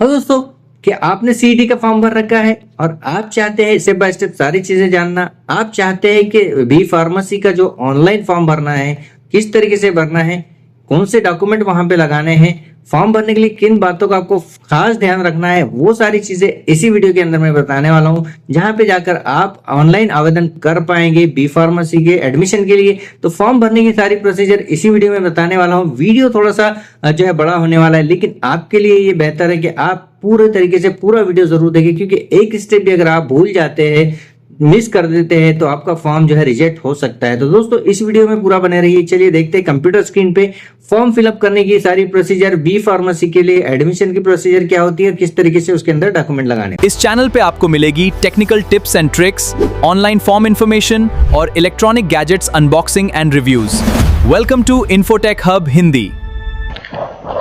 हाँ दोस्तों, क्या आपने सीईटी का फॉर्म भर रखा है और आप चाहते हैं स्टेप बाय स्टेप सारी चीजें जानना। आप चाहते हैं कि बी फार्मेसी का जो ऑनलाइन फॉर्म भरना है किस तरीके से भरना है, कौन से डॉक्यूमेंट वहां पे लगाने हैं, फॉर्म भरने के लिए किन बातों का आपको खास ध्यान रखना है, वो सारी चीजें इसी वीडियो के अंदर मैं बताने वाला हूं, जहां पे जाकर आप ऑनलाइन आवेदन कर पाएंगे बी फार्मेसी के एडमिशन के लिए। तो फॉर्म भरने की सारी प्रोसीजर इसी वीडियो में बताने वाला हूं। वीडियो थोड़ा सा जो है बड़ा होने वाला है, लेकिन आपके लिए ये बेहतर है कि आप पूरे तरीके से पूरा वीडियो जरूर देखें, क्योंकि एक स्टेप भी अगर आप भूल जाते हैं, मिस कर देते हैं, तो आपका फॉर्म जो है रिजेक्ट हो सकता है। तो दोस्तों इस वीडियो में पूरा बने रहिए। चलिए देखते हैं कंप्यूटर स्क्रीन पे फॉर्म फिलअप करने की सारी प्रोसीजर, बी फार्मेसी के लिए एडमिशन की प्रोसीजर क्या होती है, किस तरीके से उसके अंदर डॉक्यूमेंट लगाने। इस चैनल पे आपको मिलेगी technical tips and tricks, online form information और electronic gadgets unboxing and reviews. Welcome to Infotech hub Hindi.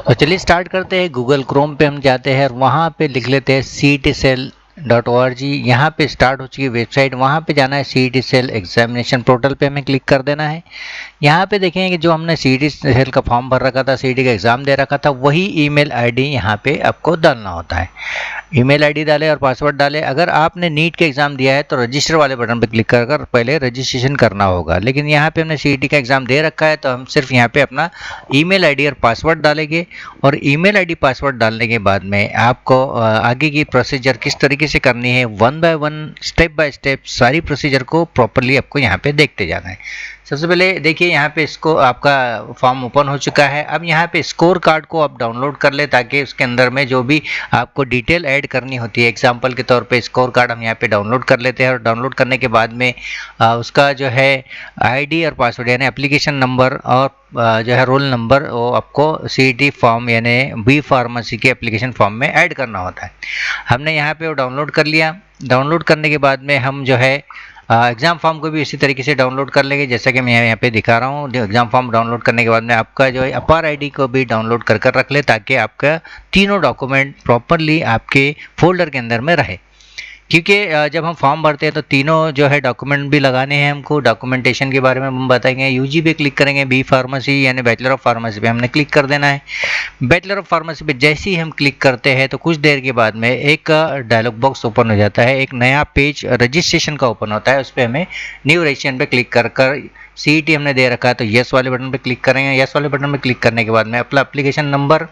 तो चलिए स्टार्ट करते हैं। गूगल क्रोम पे हम जाते हैं और वहाँ पे लिख लेते हैं cetcell.org। यहाँ पे स्टार्ट हो चुकी है वेबसाइट, वहाँ पे जाना है CET सेल एग्जामिनेशन पोर्टल पे हमें क्लिक कर देना है। यहाँ पे देखेंगे कि जो हमने CET सेल का फॉर्म भर रखा था, CET का एग्ज़ाम दे रखा था, वही ईमेल आईडी यहाँ पे आपको डालना होता है। ईमेल आईडी डालें और पासवर्ड डालें। अगर आपने नीट का एग्ज़ाम दिया है तो रजिस्टर वाले बटन पर क्लिक कर पहले रजिस्ट्रेशन करना होगा, लेकिन यहाँ पे हमने CET का एग्ज़ाम दे रखा है तो हम सिर्फ यहाँ पे अपना ईमेल आईडी और पासवर्ड डालेंगे। और ईमेल आईडी पासवर्ड डालने के बाद में आपको आगे की प्रोसीजर किस तरीके से करनी है, one by one step by step सारी प्रोसीजर को प्रॉपरली आपको यहाँ पे देखते जाना है। सबसे पहले देखिए यहाँ पे इसको आपका फॉर्म ओपन हो चुका है। अब यहाँ पे स्कोर कार्ड को आप डाउनलोड कर ले, ताकि उसके अंदर में जो भी आपको डिटेल ऐड करनी होती है, एग्जांपल के तौर पे स्कोर कार्ड हम यहाँ पे डाउनलोड कर लेते हैं। और डाउनलोड करने के बाद में उसका जो है आईडी और पासवर्ड यानी एप्लीकेशन नंबर और जो है रोल नंबर वो आपको CET फॉर्म यानी बी फार्मेसी के एप्लीकेशन फॉर्म में ऐड करना होता है। हमने यहाँ पे वो डाउनलोड कर लिया। डाउनलोड करने के बाद में हम जो है एग्ज़ाम फॉर्म को भी इसी तरीके से डाउनलोड कर लेंगे, जैसा कि मैं यहाँ पे दिखा रहा हूँ। एग्ज़ाम फॉर्म डाउनलोड करने के बाद में आपका जो है अपार आईडी को भी डाउनलोड कर रख ले, ताकि आपका तीनों डॉक्यूमेंट प्रॉपरली आपके फोल्डर के अंदर में रहे। क्योंकि जब हम फॉर्म भरते हैं तो तीनों जो है डॉक्यूमेंट भी लगाने हैं हमको। डॉक्यूमेंटेशन के बारे में हम बताएंगे। यूजी पे क्लिक करेंगे, बी फार्मेसी यानी बैचलर ऑफ फार्मेसी पे हमने क्लिक कर देना है। बैचलर ऑफ फार्मेसी पे जैसे ही हम क्लिक करते हैं तो कुछ देर के बाद में एक डायलॉग बॉक्स ओपन हो जाता है, एक नया पेज रजिस्ट्रेशन का ओपन होता है। उस पर हमें न्यू रजिस्ट्रेशन पे क्लिक कर CET हमने दे रखा है तो येस वाले बटन पर क्लिक करेंगे। येस वाले बटन पर क्लिक करने के बाद में अपना एप्लीकेशन नंबर,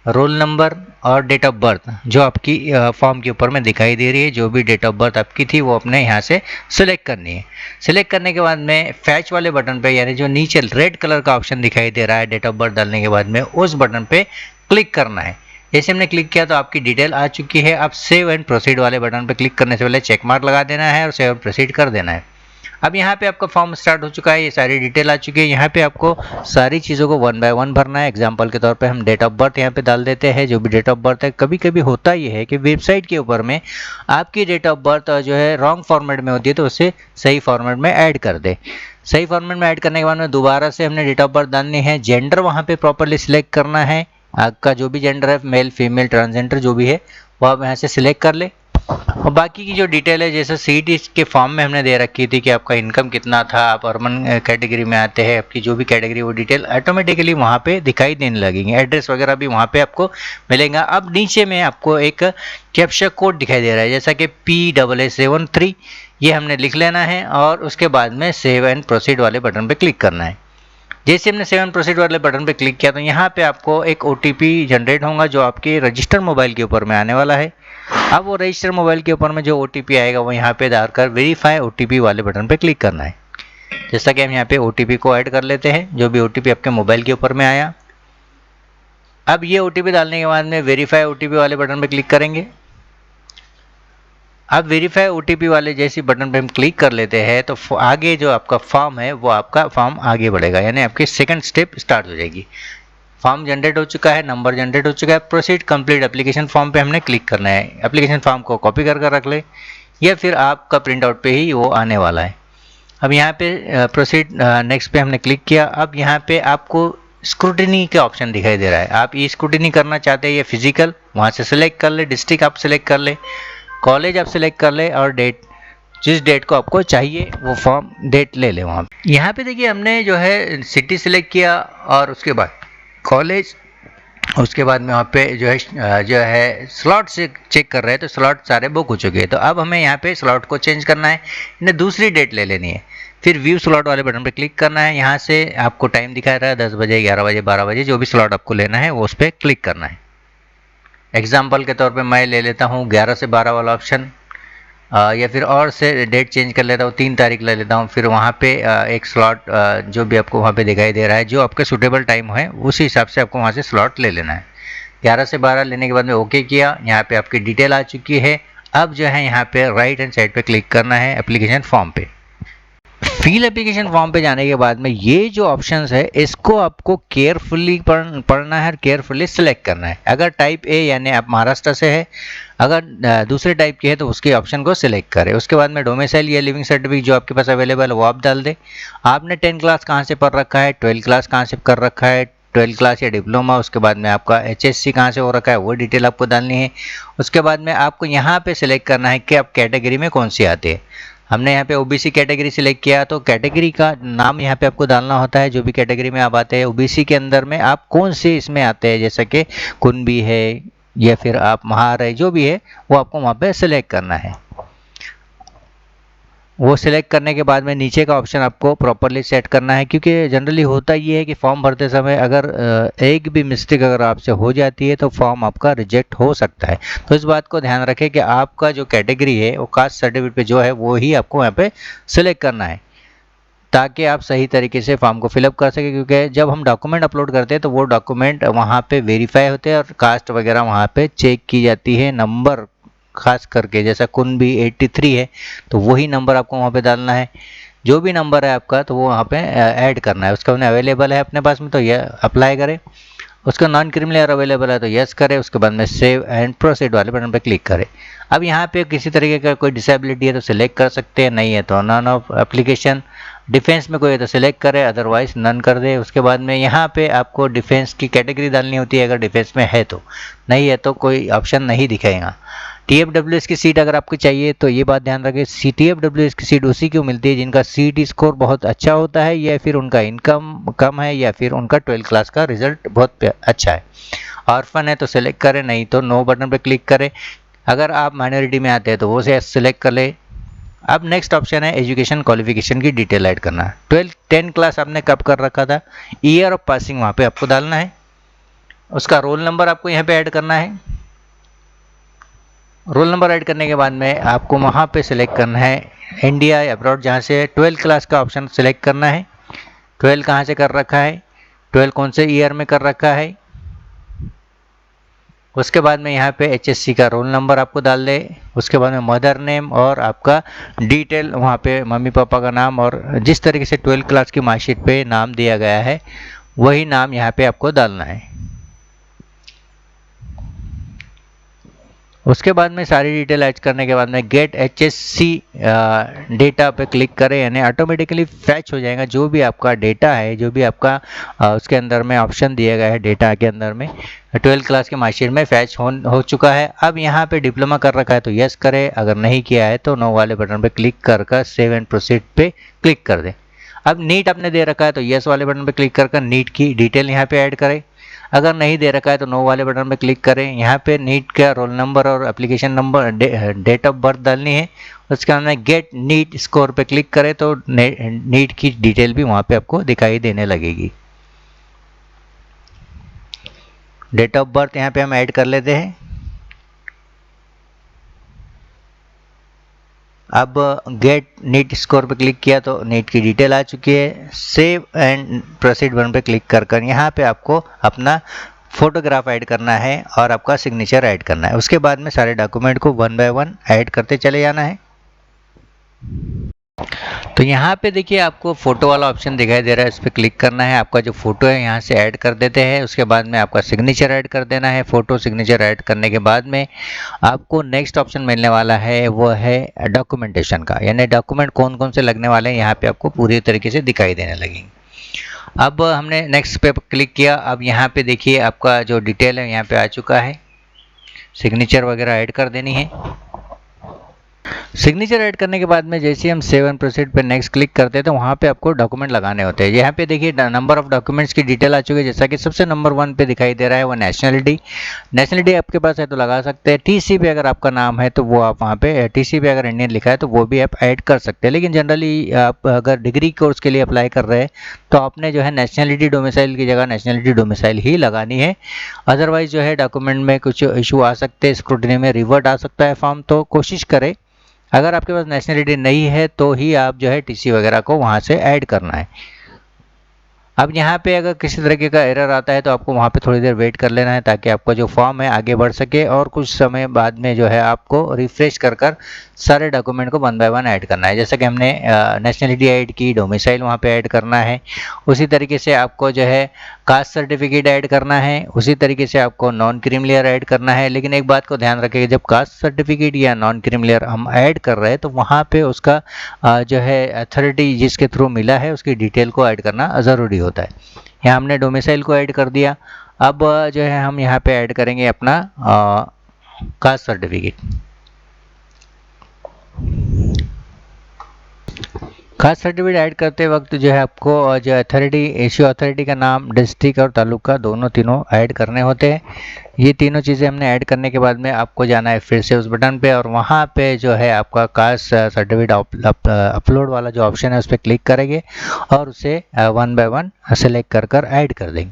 रोल नंबर और डेट ऑफ बर्थ जो आपकी फॉर्म के ऊपर में दिखाई दे रही है, जो भी डेट ऑफ बर्थ आपकी थी वो अपने यहाँ से सिलेक्ट करनी है। सिलेक्ट करने के बाद में फैच वाले बटन पे यानी जो नीचे रेड कलर का ऑप्शन दिखाई दे रहा है डेट ऑफ बर्थ डालने के बाद में, उस बटन पे क्लिक करना है। जैसे हमने क्लिक किया तो आपकी डिटेल आ चुकी है। अब सेव एंड प्रोसीड वाले बटन पर क्लिक करने से पहले चेक मार्क लगा देना है और सेव एंड प्रोसीड कर देना है। अब यहाँ पे आपका फॉर्म स्टार्ट हो चुका है, ये सारी डिटेल आ चुकी है। यहाँ पे आपको सारी चीज़ों को वन बाय वन भरना है। एग्जांपल के तौर पे हम डेट ऑफ बर्थ यहाँ पे डाल देते हैं, जो भी डेट ऑफ बर्थ है। कभी कभी होता ये है कि वेबसाइट के ऊपर में आपकी डेट ऑफ बर्थ जो है रॉन्ग फॉर्मेट में होती है, तो उसे सही फॉर्मेट में ऐड कर दे। सही फॉर्मेट में ऐड करने के बाद में दोबारा से हमने डेट ऑफ बर्थ डालनी है। जेंडर वहाँ पर प्रॉपरली सिलेक्ट करना है। आपका जो भी जेंडर है, मेल फीमेल ट्रांसजेंडर जो भी है, वो आप यहाँ से सिलेक्ट कर ले। और बाकी की जो डिटेल है, जैसे CET के फॉर्म में हमने दे रखी थी कि आपका इनकम कितना था, आप अर्बन कैटेगरी में आते हैं, आपकी जो भी कैटेगरी वो डिटेल ऑटोमेटिकली वहाँ पे दिखाई देने लगेंगे। एड्रेस वगैरह भी वहाँ पे आपको मिलेगा। अब नीचे में आपको एक कैप्चा कोड दिखाई दे रहा है, जैसा कि PAA73, ये हमने लिख लेना है और उसके बाद में सेव एंड प्रोसीड वाले बटन पर क्लिक करना है। जैसे हमने सेव एंड प्रोसीड वाले बटन पर क्लिक किया तो यहाँ पे आपको एक OTP जनरेट होगा, जो आपके रजिस्टर मोबाइल के ऊपर में आने वाला है। अब वो रजिस्टर मोबाइल के ऊपर में जो OTP आएगा वो यहाँ पे डालकर वेरीफाई OTP वाले बटन पे क्लिक करना है। जैसा कि हम यहाँ पे OTP को ऐड कर लेते हैं, जो भी OTP आपके मोबाइल के ऊपर में आया। अब ये OTP डालने के बाद में वेरीफाई OTP वाले बटन पे क्लिक करेंगे। अब वेरीफाई OTP वाले जैसे बटन पे हम क्लिक कर लेते हैं तो आगे जो आपका फॉर्म है वो आपका फॉर्म आगे बढ़ेगा, यानी आपकी सेकंड स्टेप स्टार्ट हो जाएगी। फॉर्म जनरेट हो चुका है, नंबर जनरेट हो चुका है। प्रोसीड कंप्लीट एप्लीकेशन फॉर्म पे हमने क्लिक करना है। एप्लीकेशन फॉर्म को कॉपी कर रख ले, या फिर आपका प्रिंट आउट पे ही वो आने वाला है। अब यहाँ पे प्रोसीड नेक्स्ट पे हमने क्लिक किया। अब यहाँ पे आपको स्क्रूटिनी का ऑप्शन दिखाई दे रहा है। आप ये स्क्रूटिनी करना चाहते हैं या फिजिकल, वहाँ से सिलेक्ट कर ले। डिस्ट्रिक्ट आप सिलेक्ट कर ले, कॉलेज आप सिलेक्ट कर ले, और डेट, जिस डेट को आपको चाहिए वो फॉर्म डेट ले ले वहाँ पे। यहाँ पे देखिए हमने जो है सिटी सिलेक्ट किया और उसके बाद कॉलेज उसके बाद में वहाँ पे जो है स्लॉट से चेक कर रहे हैं तो स्लॉट सारे बुक हो चुके हैं। तो अब हमें यहाँ पे स्लॉट को चेंज करना है, इन्हें दूसरी डेट ले लेनी है। फिर व्यू स्लॉट वाले बटन पे क्लिक करना है। यहाँ से आपको टाइम दिखा रहा है 10 बजे, 11 बजे, 12 बजे, जो भी स्लॉट आपको लेना है वो उस पर क्लिक करना है। एग्जाम्पल के तौर पे मैं ले लेता हूँ 11 से 12 वाला ऑप्शन, या फिर और से डेट चेंज कर लेता हूँ, 3 तारीख ले लेता हूँ। फिर वहाँ पे एक स्लॉट जो भी आपको वहाँ पे दिखाई दे रहा है, जो आपके सूटेबल टाइम है उसी हिसाब से आपको वहाँ से स्लॉट ले लेना है। 11 से 12 लेने के बाद में ओके किया। यहाँ पे आपकी डिटेल आ चुकी है। अब जो है यहाँ पे राइट हैंड साइड पे क्लिक करना है एप्लीकेशन फॉर्म पे। फिल एप्लीकेशन फॉर्म पे जाने के बाद में ये जो ऑप्शंस है इसको आपको केयरफुली पढ़ना है और केयरफुली सिलेक्ट करना है। अगर टाइप ए यानी आप महाराष्ट्र से है, अगर दूसरे टाइप की है तो उसके ऑप्शन को सिलेक्ट करें। उसके बाद में डोमिसाइल या लिविंग सर्टिफिकेट जो आपके पास अवेलेबल है वो आप डाल दें। आपने 10 क्लास कहाँ से पढ़ रखा है, 12 क्लास कहाँ से कर रखा है, 12 क्लास या डिप्लोमा, उसके बाद में आपका HSC कहाँ से हो रखा है वो डिटेल आपको डालनी है। उसके बाद में आपको यहाँ पे सिलेक्ट करना है कि आप कैटेगरी में कौन सी आते हैं। हमने यहाँ पे OBC कैटेगरी सिलेक्ट किया तो कैटेगरी का नाम यहाँ पे आपको डालना होता है। जो भी कैटेगरी में आप आते हैं OBC के अंदर में आप कौन से इसमें आते हैं, जैसा कि कुणबी है या फिर आप महार है, जो भी है वो आपको वहाँ पे सिलेक्ट करना है। वो सिलेक्ट करने के बाद में नीचे का ऑप्शन आपको प्रॉपरली सेट करना है, क्योंकि जनरली होता ये है कि फॉर्म भरते समय अगर एक भी मिस्टेक अगर आपसे हो जाती है तो फॉर्म आपका रिजेक्ट हो सकता है। तो इस बात को ध्यान रखें कि आपका जो कैटेगरी है वो कास्ट सर्टिफिकेट पे जो है वो ही आपको यहाँ पे सिलेक्ट करना है, ताकि आप सही तरीके से फॉर्म को फिलअप कर सकें। क्योंकि जब हम डॉक्यूमेंट अपलोड करते हैं तो वो डॉक्यूमेंट वहाँ पे वेरीफाई होते हैं और कास्ट वगैरह वहाँ पे चेक की जाती है। नंबर खास करके जैसा कुणबी 83 है तो वही नंबर आपको वहाँ पे डालना है। जो भी नंबर है आपका तो वो वहाँ पे ऐड करना है। उसका अवेलेबल है अपने पास में तो ये अप्लाई करें। उसका नॉन क्रिमिनल अवेलेबल है तो यस करें। उसके बाद में सेव एंड प्रोसीड वाले बटन पे क्लिक करें। अब यहाँ पे किसी तरीके का कोई डिसेबिलिटी है तो सिलेक्ट कर सकते हैं, नहीं है तो नन ऑफ एप्लीकेशन। डिफेंस में कोई है तो सिलेक्ट करें, अदरवाइज नन कर दे। उसके बाद में यहाँ पे आपको डिफेंस की कैटेगरी डालनी होती है, अगर डिफेंस में है तो, नहीं है तो कोई ऑप्शन नहीं दिखाएगा। TFWS की सीट अगर आपको चाहिए तो ये बात ध्यान रखें, TFWS की सीट उसी को मिलती है जिनका CET स्कोर बहुत अच्छा होता है, या फिर उनका इनकम कम है, या फिर उनका 12 क्लास का रिजल्ट बहुत अच्छा है। ऑर्फन है तो सिलेक्ट करें, नहीं तो नो बटन पर क्लिक करें। अगर आप माइनॉरिटी में आते हैं तो वो से सिलेक्ट कर ले। अब नेक्स्ट ऑप्शन है एजुकेशन क्वालिफिकेशन की डिटेल ऐड करना। 10 क्लास आपने कब कर रखा था, ईयर ऑफ पासिंग वहाँ पे आपको डालना है। उसका रोल नंबर आपको यहाँ पे ऐड करना है। रोल नंबर ऐड करने के बाद में आपको वहाँ पे सिलेक्ट करना है इंडिया या अब्रॉड, जहाँ से 12 क्लास का ऑप्शन सिलेक्ट करना है। 12 कहाँ से कर रखा है, 12 कौन से ईयर में कर रखा है। उसके बाद में यहाँ पे HSC का रोल नंबर आपको डाल दे। उसके बाद में मदर नेम और आपका डिटेल, वहाँ पे मम्मी पापा का नाम और जिस तरीके से 12 क्लास की मार्कशीट पे नाम दिया गया है वही नाम यहाँ पे आपको डालना है। उसके बाद में सारी डिटेल ऐड करने के बाद में गेट HSC डेटा पे क्लिक करें, यानी ऑटोमेटिकली फैच हो जाएगा जो भी आपका डेटा है, जो भी आपका उसके अंदर में ऑप्शन दिया गया है डेटा के अंदर में 12 क्लास के मार्कशीट में फैच हो चुका है। अब यहाँ पे डिप्लोमा कर रखा है तो यस करें, अगर नहीं किया है तो नो वाले बटन पे क्लिक कर सेव एंड प्रोसीड पे क्लिक कर दें। अब नीट आपने दे रखा है तो यस वाले बटन पे क्लिक कर नीट की डिटेल यहाँ पे ऐड करें। अगर नहीं दे रखा है तो नो वाले बटन पे क्लिक करें। यहाँ पे नीट का रोल नंबर और application number date of birth डालनी है। उसके बाद में गेट नीट स्कोर पे क्लिक करें तो नीट की डिटेल भी वहाँ पे आपको दिखाई देने लगेगी। डेट ऑफ बर्थ यहाँ पे हम ऐड कर लेते हैं। अब गेट नीट स्कोर पे क्लिक किया तो नीट की डिटेल आ चुकी है। सेव एंड प्रोसीड बटन पे क्लिक कर यहाँ पे आपको अपना फोटोग्राफ ऐड करना है और आपका सिग्नेचर ऐड करना है। उसके बाद में सारे डॉक्यूमेंट को 1 बाय 1 ऐड करते चले जाना है। तो यहाँ पे देखिए आपको फोटो वाला ऑप्शन दिखाई दे रहा है, इस पर क्लिक करना है। आपका जो फोटो है यहाँ से ऐड कर देते हैं। उसके बाद में आपका सिग्नेचर ऐड कर देना है। फोटो सिग्नेचर ऐड करने के बाद में आपको नेक्स्ट ऑप्शन मिलने वाला है, वो है डॉक्यूमेंटेशन का, यानी डॉक्यूमेंट कौन कौन से लगने वाले हैं यहाँ पे आपको पूरी तरीके से दिखाई देने लगेंगे। अब हमने नेक्स्ट पे क्लिक किया। अब यहाँ पे देखिए आपका जो डिटेल है यहाँ पे आ चुका है, सिग्नेचर वगैरह ऐड कर देनी है। सिग्नेचर ऐड करने के बाद में जैसे ही हम सेव एंड प्रोसीड पे नेक्स्ट क्लिक करते हैं तो वहाँ पे आपको डॉक्यूमेंट लगाने होते हैं। यहाँ पे देखिए नंबर ऑफ डॉक्यूमेंट्स की डिटेल आ चुकी है, जैसा कि सबसे नंबर 1 पे दिखाई दे रहा है वो नेशनलिटी आपके पास है तो लगा सकते हैं। टीसी पे अगर आपका नाम है तो वो आप वहाँ पे टीसी पे अगर इंडियन लिखा है तो वो भी आप ऐड कर सकते हैं। लेकिन जनरली आप अगर डिग्री कोर्स के लिए अप्लाई कर रहे हैं तो आपने जो है नेशनलिटी डोमिसाइल की जगह नेशनलिटी डोमिसाइल ही लगानी है। अदरवाइज जो है डॉक्यूमेंट में कुछ इशू आ सकते हैं, स्क्रूटनी में रिवर्ट आ सकता है फॉर्म, तो कोशिश करें अगर आपके पास नेशनलिटी नहीं है तो ही आप जो है टीसी वगैरह को वहाँ से ऐड करना है। अब यहाँ पे अगर किसी तरीके का एरर आता है तो आपको वहाँ पे थोड़ी देर वेट कर लेना है ताकि आपका जो फॉर्म है आगे बढ़ सके, और कुछ समय बाद में जो है आपको रिफ्रेश कर सारे डॉक्यूमेंट को 1 बाय 1 ऐड करना है। जैसे कि हमने नेशनलिटी ऐड की, डोमिसाइल वहाँ पे ऐड करना है, उसी तरीके से आपको जो है कास्ट सर्टिफिकेट ऐड करना है, उसी तरीके से आपको नॉन क्रीम लेयर ऐड करना है। लेकिन एक बात को ध्यान रखिएगा, जब कास्ट सर्टिफिकेट या नॉन क्रीम लेयर हम ऐड कर रहे हैं तो वहाँ पे उसका जो है अथॉरिटी जिसके थ्रू मिला है उसकी डिटेल को ऐड करना ज़रूरी होता है। यहाँ हमने डोमिसाइल को ऐड कर दिया। अब जो है हम यहाँ पे ऐड करेंगे अपना caste certificate. Caste certificate add करते वक्त जो है आपको जो अथॉरिटी, इश्यू अथॉरिटी का नाम, डिस्ट्रिक्ट और तालुका तीनों ऐड करने होते हैं। ये तीनों चीज़ें हमने ऐड करने के बाद में आपको जाना है फिर से उस बटन पे, और वहाँ पे जो है आपका कास्ट सर्टिफिकेट अपलोड वाला जो ऑप्शन है उस पर क्लिक करेंगे और उसे 1 बाय 1 सेलेक्ट कर ऐड कर देंगे।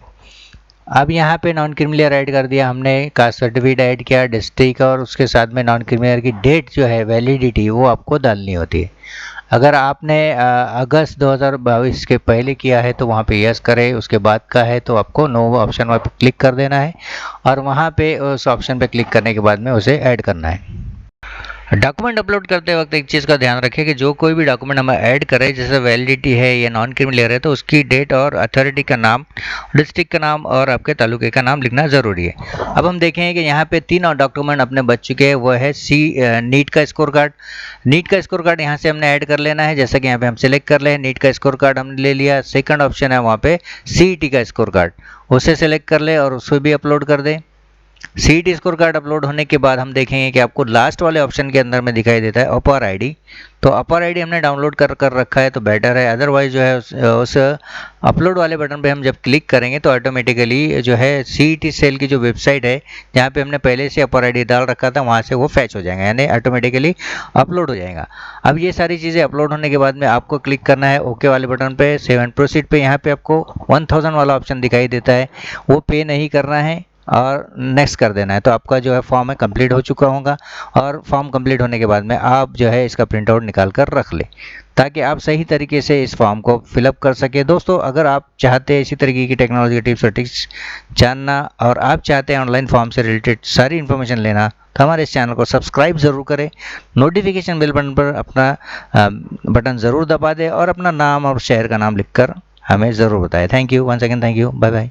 अब यहाँ पे नॉन क्रिमिलियर ऐड कर दिया हमने, कास्ट सर्टिफिकेट ऐड किया, डिस्ट्रिक्ट, और उसके साथ में नॉन क्रिमिलियर की डेट जो है वैलिडिटी वो आपको डालनी होती है। अगर आपने अगस्त 2022 के पहले किया है तो वहाँ पे यस करें, उसके बाद का है तो आपको नो ऑप्शन वहाँ पे क्लिक कर देना है और वहाँ पे उस ऑप्शन पे क्लिक करने के बाद में उसे ऐड करना है। डॉक्यूमेंट अपलोड करते वक्त एक चीज़ का ध्यान रखें कि जो कोई भी डॉक्यूमेंट हम ऐड करें, जैसे वैलिडिटी है या नॉन क्रिमिलियर है, तो उसकी डेट और अथॉरिटी का नाम, डिस्ट्रिक्ट का नाम और आपके तालुके का नाम लिखना ज़रूरी है। अब हम देखें कि यहाँ पे 3 डॉक्यूमेंट अपने बच चुके हैं। वो है नीट का स्कोर कार्ड। नीट का स्कोर कार्ड यहाँ से हमने ऐड कर लेना है। जैसा कि यहाँ पे हम सिलेक्ट कर लें, नीट का स्कोर कार्ड हमने ले लिया। सेकंड ऑप्शन है वहाँ पे CET का स्कोर कार्ड, उसे सिलेक्ट कर ले और उसको भी अपलोड कर दें। CET स्कोर कार्ड अपलोड होने के बाद हम देखेंगे कि आपको लास्ट वाले ऑप्शन के अंदर में दिखाई देता है अपर आईडी। तो अपर आईडी हमने डाउनलोड कर रखा है तो बेटर है, अदरवाइज जो है उस अपलोड वाले बटन पे हम जब क्लिक करेंगे तो ऑटोमेटिकली जो है CET सेल की जो वेबसाइट है जहाँ पे हमने पहले से अपर आईडी डाल रखा था वहाँ से वो फैच हो जाएगा, यानी ऑटोमेटिकली अपलोड हो जाएगा। अब ये सारी चीज़ें अपलोड होने के बाद में आपको क्लिक करना है ओके वाले बटन पे, सेव एंड प्रोसीड पे। यहाँ पे आपको 1000 वाला ऑप्शन दिखाई देता है, वो पे नहीं करना है और नेक्स्ट कर देना है। तो आपका जो है फॉर्म है कंप्लीट हो चुका होगा, और फॉर्म कंप्लीट होने के बाद में आप जो है इसका प्रिंट आउट निकाल कर रख ले ताकि आप सही तरीके से इस फॉर्म को फिलअप कर सके। दोस्तों, अगर आप चाहते हैं इसी तरीके की टेक्नोलॉजी के टिप्स और ट्रिक्स जानना और आप चाहते हैं ऑनलाइन फॉर्म से रिलेटेड सारी इन्फॉर्मेशन लेना तो हमारे इस चैनल को सब्सक्राइब ज़रूर करें, नोटिफिकेशन बेल बटन पर अपना बटन ज़रूर दबा दें और अपना नाम और शहर का नाम लिखकर हमें ज़रूर बताएं। Thank you, once again thank you, bye bye.